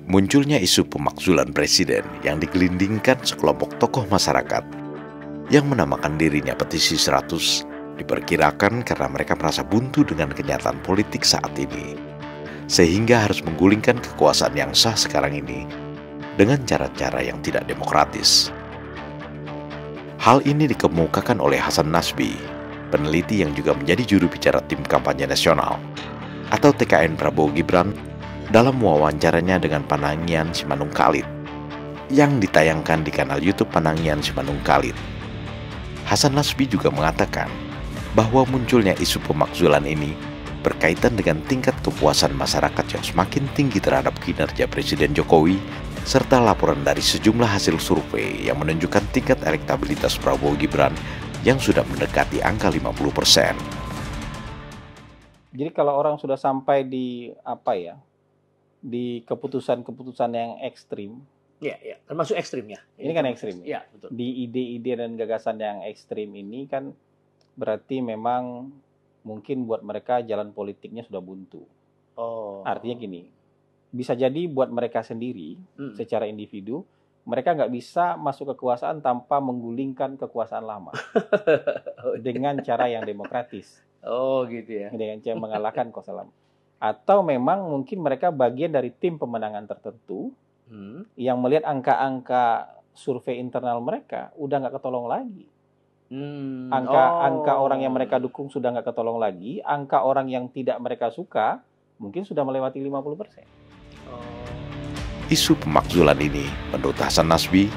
Munculnya isu pemakzulan presiden yang digelindingkan sekelompok tokoh masyarakat yang menamakan dirinya Petisi 100 diperkirakan karena mereka merasa buntu dengan kenyataan politik saat ini, sehingga harus menggulingkan kekuasaan yang sah sekarang ini dengan cara-cara yang tidak demokratis. Hal ini dikemukakan oleh Hasan Nasbi, peneliti yang juga menjadi juru bicara tim kampanye nasional atau TKN Prabowo Gibran, dalam wawancaranya dengan Panangian Simanung Kalit yang ditayangkan di kanal YouTube Panangian Simanung Kalit. Hasan Nasbi juga mengatakan bahwa munculnya isu pemakzulan ini berkaitan dengan tingkat kepuasan masyarakat yang semakin tinggi terhadap kinerja Presiden Jokowi serta laporan dari sejumlah hasil survei yang menunjukkan tingkat elektabilitas Prabowo Gibran yang sudah mendekati angka 50%. Jadi kalau orang sudah sampai di di keputusan-keputusan yang ekstrim. Ya, termasuk ekstrim ya. Ini kan ekstrim. Ya, betul. Di ide-ide dan gagasan yang ekstrim ini kan berarti memang mungkin buat mereka jalan politiknya sudah buntu. Oh. Artinya gini, bisa jadi buat mereka sendiri secara individu, mereka nggak bisa masuk kekuasaan tanpa menggulingkan kekuasaan lama dengan cara yang demokratis. Oh gitu ya. Dengan cara mengalahkan kekuasaan lama. Atau memang mungkin mereka bagian dari tim pemenangan tertentu yang melihat angka-angka survei internal mereka udah nggak ketolong lagi. Angka orang yang mereka dukung sudah nggak ketolong lagi, angka orang yang tidak mereka suka mungkin sudah melewati 50%. Isu pemakzulan ini, menurut Hasan Nasbi,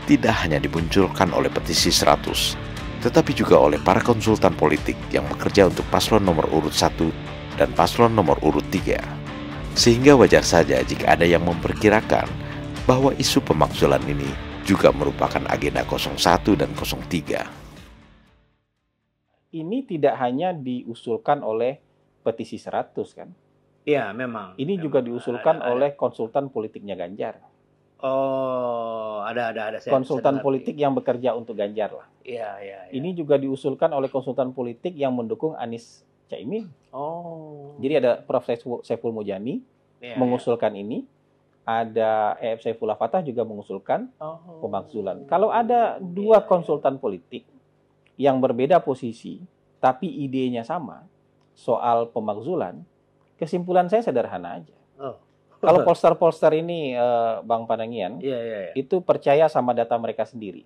tidak hanya dimunculkan oleh Petisi 100, tetapi juga oleh para konsultan politik yang bekerja untuk paslon nomor urut 1 dan paslon nomor urut 3. Sehingga wajar saja jika ada yang memperkirakan bahwa isu pemakzulan ini juga merupakan agenda 01 dan 03. Ini tidak hanya diusulkan oleh Petisi 100 kan? Iya, memang. Ini juga diusulkan oleh konsultan politiknya Ganjar. Oh, ada. Konsultan politik yang bekerja untuk Ganjar lah. Iya. Ini juga diusulkan oleh konsultan politik yang mendukung Anies Caimin. Oh. Jadi ada Prof. Saiful Mujani mengusulkan ini. Ada EF Saifullah Fatah juga mengusulkan pemakzulan. Kalau ada dua konsultan politik yang berbeda posisi, tapi idenya sama soal pemakzulan, kesimpulan saya sederhana aja. Kalau polster-polster ini, Bang Panangian, itu percaya sama data mereka sendiri.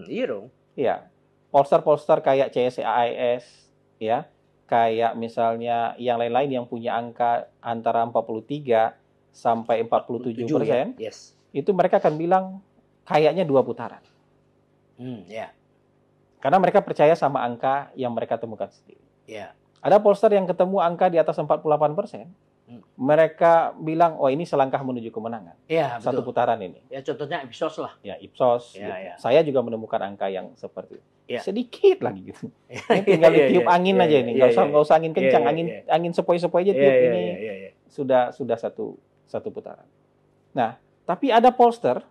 Iya dong. Iya. Polster-polster kayak CSAIS, ya, kayak misalnya yang lain-lain yang punya angka antara 43 sampai 47%, itu mereka akan bilang kayaknya 2 putaran. Karena mereka percaya sama angka yang mereka temukan sendiri. Ada polster yang ketemu angka di atas 48%, mereka bilang, oh ini selangkah menuju kemenangan. Satu putaran ini. Ya contohnya Ipsos lah. Ya Ipsos. Gitu. Saya juga menemukan angka yang seperti itu. Sedikit lagi gitu. Ini tinggal ditiup angin aja ini. Nggak usah angin kencang, angin sepoi-sepoi aja tiup ini. Sudah satu putaran. Nah, tapi ada polster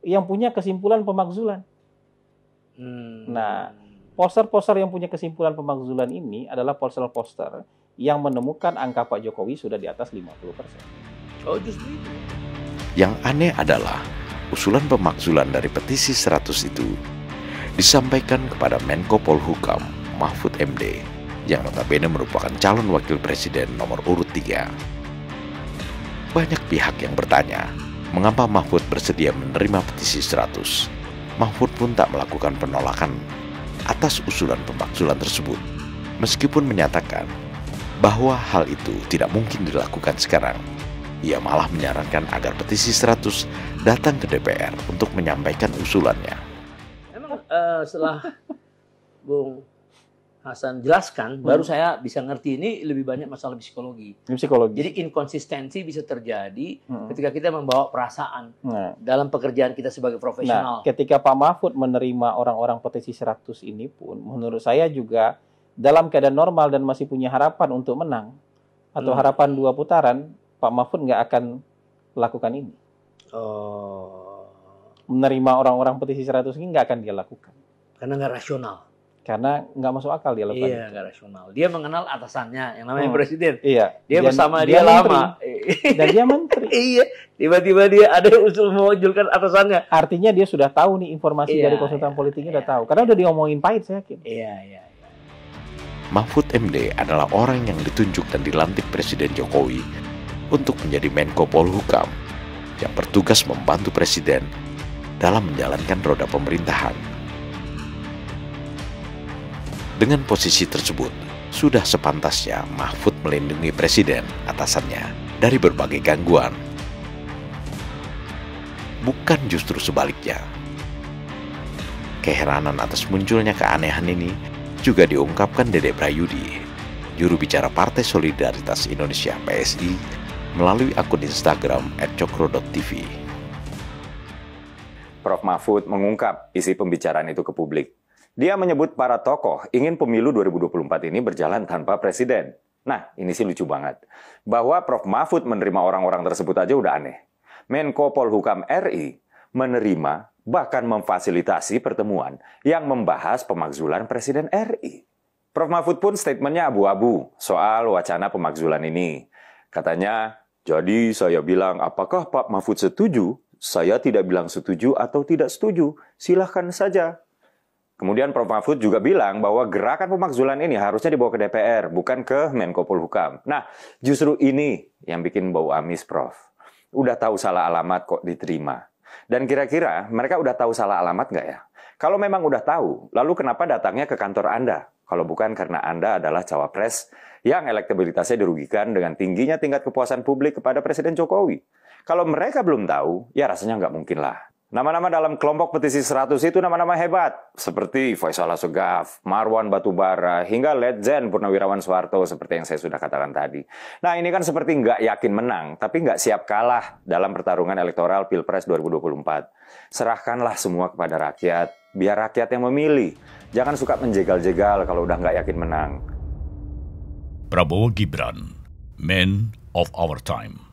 yang punya kesimpulan pemakzulan. Nah, poster-poster yang punya kesimpulan pemakzulan ini adalah poster-poster yang menemukan angka Pak Jokowi sudah di atas 50%. Oh, justru itu. Yang aneh adalah usulan pemakzulan dari Petisi 100 itu disampaikan kepada Menko Polhukam Mahfud MD yang notabene merupakan calon wakil presiden nomor urut 3. Banyak pihak yang bertanya, mengapa Mahfud bersedia menerima Petisi 100? Mahfud pun tak melakukan penolakan atas usulan pemakzulan tersebut, meskipun menyatakan bahwa hal itu tidak mungkin dilakukan sekarang. Ia malah menyarankan agar Petisi 100 datang ke DPR untuk menyampaikan usulannya. Memang setelah Bung Hasan jelaskan, baru saya bisa ngerti ini lebih banyak masalah psikologi. Jadi inkonsistensi bisa terjadi ketika kita membawa perasaan dalam pekerjaan kita sebagai profesional. Nah, ketika Pak Mahfud menerima orang-orang Petisi 100 ini pun, menurut saya juga dalam keadaan normal dan masih punya harapan untuk menang, atau harapan 2 putaran, Pak Mahfud nggak akan lakukan ini. Menerima orang-orang Petisi 100 ini nggak akan dia lakukan. Karena nggak rasional. Karena nggak masuk akal dia lakukan. Iya, nggak rasional. Dia mengenal atasannya yang namanya presiden. Iya. Dia bersama dia lama. dan dia menteri. Iya, tiba-tiba dia ada yang usul mewajibkan atasannya. Artinya dia sudah tahu nih informasi dari konsultan politiknya, udah tahu. Karena udah diomongin pahit, saya yakin. Iya. Mahfud MD adalah orang yang ditunjuk dan dilantik Presiden Jokowi untuk menjadi Menko Polhukam yang bertugas membantu Presiden dalam menjalankan roda pemerintahan. Dengan posisi tersebut, sudah sepantasnya Mahfud melindungi Presiden atasannya dari berbagai gangguan. Bukan justru sebaliknya. Keheranan atas munculnya keanehan ini juga diungkapkan Dede Prayudi, juru bicara Partai Solidaritas Indonesia (PSI), melalui akun Instagram @cokro.tv. Prof. Mahfud mengungkap isi pembicaraan itu ke publik. Dia menyebut para tokoh ingin pemilu 2024 ini berjalan tanpa presiden. Nah, ini sih lucu banget. Bahwa Prof. Mahfud menerima orang-orang tersebut aja udah aneh. Menko Polhukam RI menerima bahkan memfasilitasi pertemuan yang membahas pemakzulan Presiden RI. Prof. Mahfud pun statementnya abu-abu soal wacana pemakzulan ini. Katanya, jadi saya bilang apakah Pak Mahfud setuju? Saya tidak bilang setuju atau tidak setuju. Silahkan saja. Kemudian Prof. Mahfud juga bilang bahwa gerakan pemakzulan ini harusnya dibawa ke DPR, bukan ke Menko Polhukam. Nah, justru ini yang bikin bau amis, Prof. Udah tahu salah alamat kok diterima. Dan kira-kira mereka udah tahu salah alamat nggak ya? Kalau memang udah tahu, lalu kenapa datangnya ke kantor Anda? Kalau bukan karena Anda adalah cawapres yang elektabilitasnya dirugikan dengan tingginya tingkat kepuasan publik kepada Presiden Jokowi. Kalau mereka belum tahu, ya rasanya nggak mungkin lah. Nama-nama dalam kelompok petisi 100 itu nama-nama hebat, seperti Faisal Assegaf, Marwan Batubara, hingga Letjen Purnawirawan Soeharto seperti yang saya sudah katakan tadi. Nah, ini kan seperti nggak yakin menang, tapi nggak siap kalah dalam pertarungan elektoral Pilpres 2024. Serahkanlah semua kepada rakyat, biar rakyat yang memilih. Jangan suka menjegal-jegal kalau udah nggak yakin menang. Prabowo Gibran, Man of Our Time.